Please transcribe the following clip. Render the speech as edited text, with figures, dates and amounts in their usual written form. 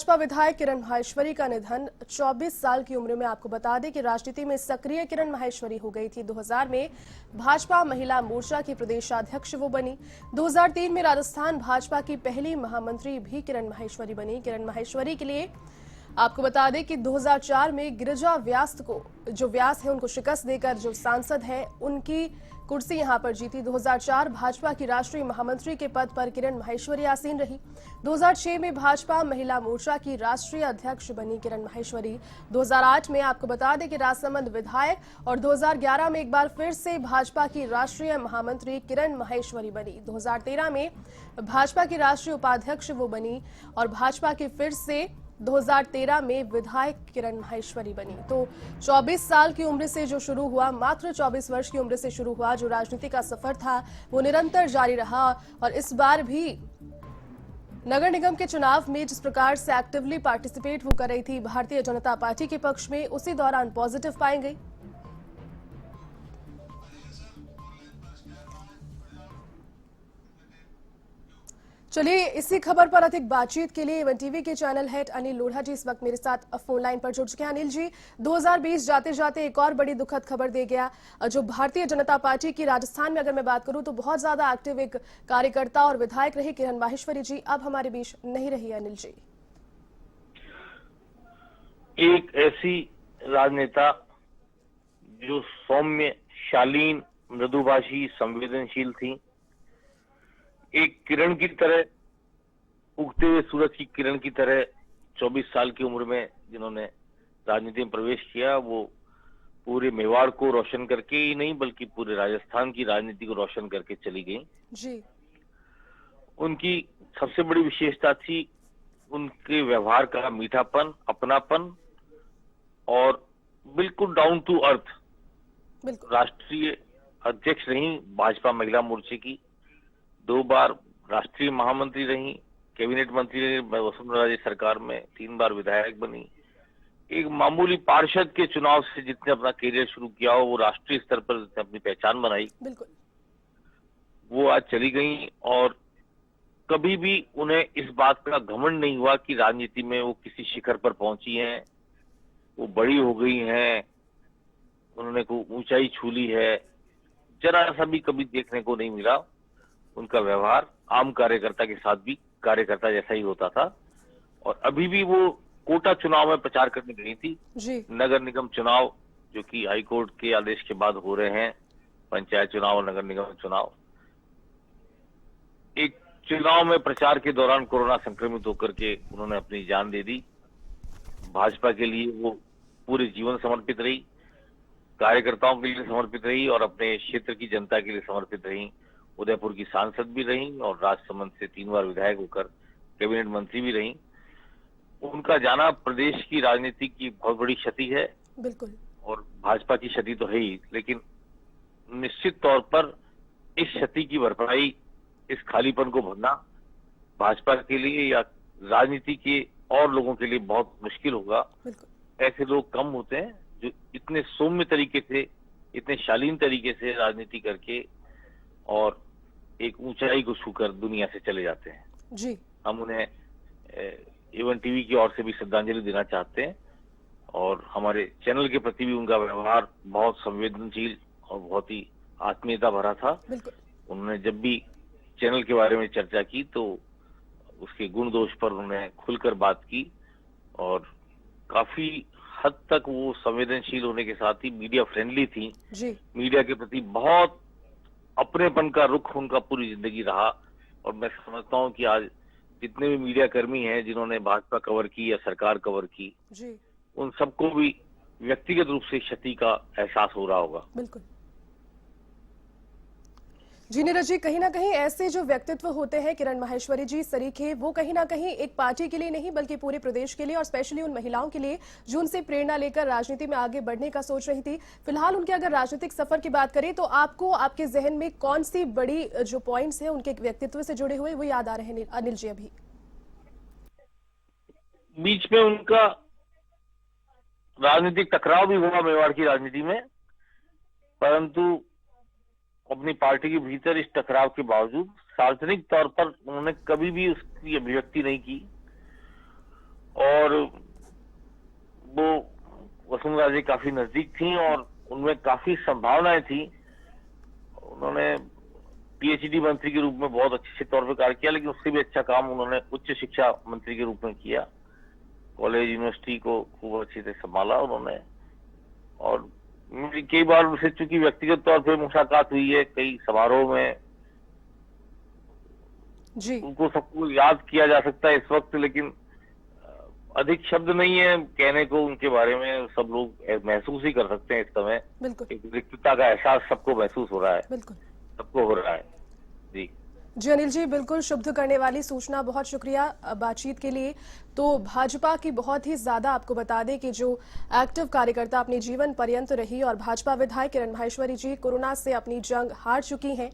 भाजपा विधायक किरण माहेश्वरी का निधन। 24 साल की उम्र में आपको बता दें कि राजनीति में सक्रिय किरण माहेश्वरी हो गई थी। 2000 में भाजपा महिला मोर्चा की प्रदेशाध्यक्ष वो बनी। 2003 में राजस्थान भाजपा की पहली महामंत्री भी किरण माहेश्वरी बनी। किरण माहेश्वरी के लिए आपको बता दें कि 2004 में गिरिजा व्यास को, जो व्यास है उनको शिकस्त देकर जो सांसद है उनकी कुर्सी यहां पर जीती। 2004 भाजपा की राष्ट्रीय महामंत्री के पद पर किरण माहेश्वरी आसीन रही। 2006 में भाजपा महिला मोर्चा की राष्ट्रीय अध्यक्ष बनी किरण माहेश्वरी। 2008 में आपको बता दें कि राजसमंद विधायक और 2011 में एक बार फिर से भाजपा की राष्ट्रीय महामंत्री किरण माहेश्वरी बनी। 2013 में भाजपा की राष्ट्रीय उपाध्यक्ष वो बनी और भाजपा की फिर से 2013 में विधायक किरण माहेश्वरी बनी। तो 24 साल की उम्र से जो शुरू हुआ, मात्र 24 वर्ष की उम्र से शुरू हुआ जो राजनीति का सफर था वो निरंतर जारी रहा। और इस बार भी नगर निगम के चुनाव में जिस प्रकार से एक्टिवली पार्टिसिपेट वो कर रही थी भारतीय जनता पार्टी के पक्ष में, उसी दौरान पॉजिटिव पाई गई। चलिए, इसी खबर पर अधिक बातचीत के लिए एवन टीवी के चैनल हेड अनिल लोढ़ा जी इस वक्त मेरे साथ फोन लाइन पर जुड़ चुके हैं। अनिल जी, 2020 जाते जाते एक और बड़ी दुखद खबर दे गया। जो भारतीय जनता पार्टी की राजस्थान में अगर मैं बात करूं तो बहुत ज्यादा एक्टिव एक कार्यकर्ता और विधायक रही किरण माहेश्वरी जी, अब हमारे बीच नहीं रही। अनिल जी, एक ऐसी राजनेता जो सौम्य, शालीन, मृदुभाषी, संवेदनशील थी, एक किरण की तरह, उगते हुए सूरज की किरण की तरह 24 साल की उम्र में जिन्होंने राजनीति में प्रवेश किया, वो पूरे मेवाड़ को रोशन करके ही नहीं बल्कि पूरे राजस्थान की राजनीति को रोशन करके चली गई जी। उनकी सबसे बड़ी विशेषता थी उनके व्यवहार का मीठापन, अपनापन और बिल्कुल डाउन टू अर्थ। राष्ट्रीय अध्यक्ष रही भाजपा महिला मोर्चे की, 2 बार राष्ट्रीय महामंत्री रही, कैबिनेट मंत्री रही वसुंधरा जी सरकार में, 3 बार विधायक बनी। एक मामूली पार्षद के चुनाव से जितने अपना करियर शुरू किया हो, वो राष्ट्रीय स्तर पर जितने अपनी पहचान बनाई, वो आज चली गई। और कभी भी उन्हें इस बात का घमंड नहीं हुआ कि राजनीति में वो किसी शिखर पर पहुंची हैं, वो बड़ी हो गई हैं, उन्होंने को ऊंचाई छू ली है, जरा सा भी कभी देखने को नहीं मिला। उनका व्यवहार आम कार्यकर्ता के साथ भी कार्यकर्ता जैसा ही होता था। और अभी भी वो कोटा चुनाव में प्रचार करने गई थी जी। नगर निगम चुनाव जो कि हाईकोर्ट के आदेश के बाद हो रहे हैं, पंचायत चुनाव और नगर निगम चुनाव, एक चुनाव में प्रचार के दौरान कोरोना संक्रमित होकर के उन्होंने अपनी जान दे दी। भाजपा के लिए वो पूरे जीवन समर्पित रही, कार्यकर्ताओं के लिए समर्पित रही और अपने क्षेत्र की जनता के लिए समर्पित रही। उदयपुर की सांसद भी रही और राजसमंद से 3 बार विधायक होकर कैबिनेट मंत्री भी रही। उनका जाना प्रदेश की राजनीति की बहुत बड़ी क्षति है, बिल्कुल, और भाजपा की क्षति तो है ही, लेकिन निश्चित तौर पर इस क्षति की भरपाई, इस खालीपन को भरना भाजपा के लिए या राजनीति के और लोगों के लिए बहुत मुश्किल होगा। ऐसे लोग कम होते हैं जो इतने सौम्य तरीके से, इतने शालीन तरीके से राजनीति करके और एक ऊंचाई को छूकर दुनिया से चले जाते हैं जी। हम उन्हें एवन टीवी की ओर से भी श्रद्धांजलि देना चाहते हैं और हमारे चैनल के प्रति भी उनका व्यवहार बहुत संवेदनशील और बहुत ही आत्मीयता भरा था। उन्होंने जब भी चैनल के बारे में चर्चा की तो उसके गुण दोष पर उन्होंने खुलकर बात की और काफी हद तक वो संवेदनशील होने के साथ ही मीडिया फ्रेंडली थी जी। मीडिया के प्रति बहुत अपनेपन का रुख उनका पूरी जिंदगी रहा। और मैं समझता हूं कि आज जितने भी मीडिया कर्मी हैं जिन्होंने भाजपा कवर की या सरकार कवर की जी, उन सबको भी व्यक्तिगत रूप से क्षति का एहसास हो रहा होगा। बिल्कुल जी। नीरज जी, कहीं ना कहीं ऐसे जो व्यक्तित्व होते हैं किरण माहेश्वरी जी सरीखे, वो कहीं ना कहीं एक पार्टी के लिए नहीं बल्कि पूरे प्रदेश के लिए और स्पेशली उन महिलाओं के लिए जो उनसे प्रेरणा लेकर राजनीति में आगे बढ़ने का सोच रही थी। फिलहाल उनके अगर राजनीतिक सफर की बात करें तो आपको आपके जहन में कौन सी बड़ी जो पॉइंट्स हैं उनके व्यक्तित्व से जुड़े हुए वो याद आ रहे हैं अनिल जी? अभी बीच में उनका राजनीतिक टकराव भी हुआ मेवाड़ की राजनीति में, परंतु अपनी पार्टी के भीतर इस टकराव के बावजूद सार्वजनिक तौर पर उन्होंने कभी भी उसकी अभिव्यक्ति नहीं की वो वसुंधरा जी काफी नजदीक थी और उनमें काफी संभावनाएं थी। उन्होंने पीएचडी मंत्री के रूप में बहुत अच्छे तौर पर कार्य किया, लेकिन उससे भी अच्छा काम उन्होंने उच्च शिक्षा मंत्री के रूप में किया। कॉलेज यूनिवर्सिटी को खूब अच्छे से संभाला उन्होंने। और मेरी कई बार उनसे चूंकि व्यक्तिगत तौर पर मुलाकात हुई है कई समारोह में, जी उनको सबको याद किया जा सकता है इस वक्त, लेकिन अधिक शब्द नहीं है कहने को उनके बारे में। सब लोग महसूस ही कर सकते हैं इस समय। बिल्कुल एक रिक्तता का एहसास सबको महसूस हो रहा है, बिल्कुल। सबको हो रहा है। जी जी अनिल जी, बिल्कुल शुभ करने वाली सूचना, बहुत शुक्रिया बातचीत के लिए। तो भाजपा की बहुत ही ज्यादा आपको बता दें कि जो एक्टिव कार्यकर्ता अपने जीवन पर्यंत रही और भाजपा विधायक किरण माहेश्वरी जी कोरोना से अपनी जंग हार चुकी हैं।